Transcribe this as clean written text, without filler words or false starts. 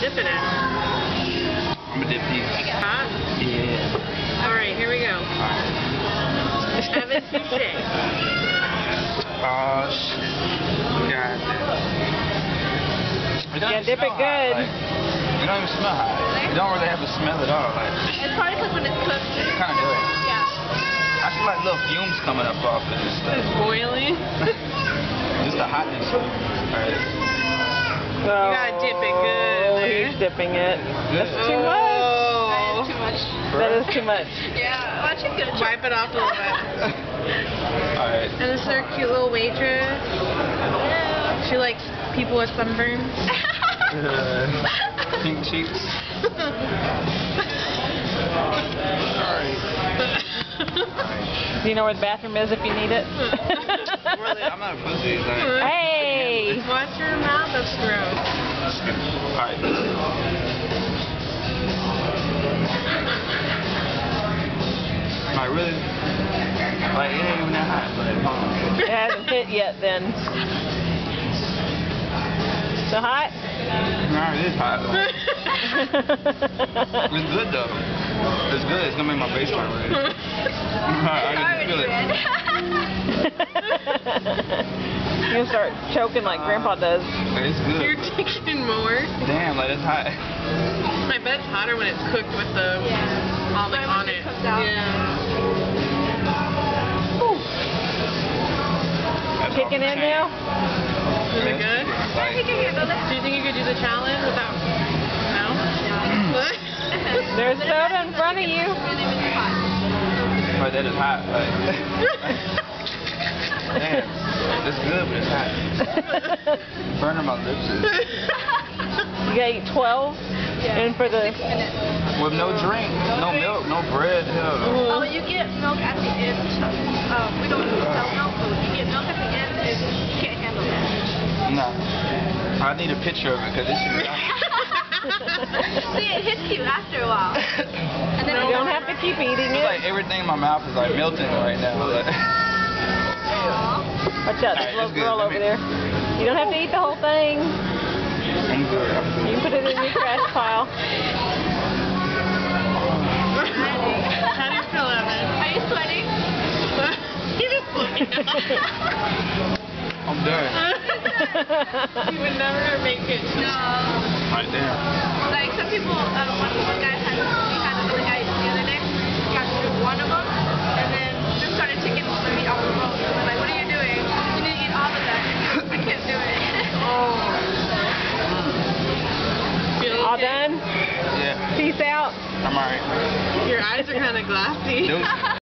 dip it in? I'm gonna dip these. Hot? Yeah. Alright, here we go. Evan, touche. Oh shit. God damn. Yeah, dip it good. It don't even smell hot. It don't really have a smell at all. Like, It's probably because when it's cooked. it kind of does. Yeah. I feel like little fumes coming up off of this stuff. It's boiling. Just the hotness. Alright. You gotta dip it good. He's dipping it. That's Good. too much. Oh. Too much. That is too much. Yeah. Why don't you get a Wipe it off a little bit. Alright. And this is our cute little waitress. Yeah. She likes people with sunburns. Pink cheeks. Alright. Do you know where the bathroom is if you need it? Really, I'm not a pussy. Like, Hey! Watch your mouth, that's gross. alright. Like, really? Like, it ain't even that hot. Like, hold on. It hasn't hit yet then. So hot? Nah, it is hot. Like, it's good though. It's good. It's gonna make my face turn red. I can feel it. You'll start choking like Grandpa does. It's good. You're taking more. Damn, like it's hot. I bet it's hotter when it's cooked with the olive Right on when it. it comes out. Yeah. That's Kicking off in the chain. now? Is it good? Like, You can handle it. Do you think you could do the challenge without? No? There's soda in front of you. Really, really hot. but that is hot. Like, damn, it's good, but it's hot. Burning my lips. You gotta eat 12. And for the 6 minutes. With no drink, no milk, no bread. Hell no. Oh, you get milk at the end. We don't sell milk, but you get milk at the end if you can't handle it. Nah. I need a picture of it because this shit. See, it hits you after a while. And then you don't have to keep eating It's it. like everything in my mouth is like melting right now. Like, Watch out, there's a little Alright, it's good. girl over there. You don't have to eat the whole thing. I'm good. I'm good. You can put it in your trash pile. How do you feel, Evan? Are you sweating? I'm done. You would never make it. No. Right there. Like some people, one guy we had another guy the other day, he got through one of them, and then just started taking the meat off the bone. So we're like, what are you doing? You need to eat all of that. I can't do it. Feel All okay? done? Yeah. Peace out. I'm alright. Your eyes are kind of glassy. Dude,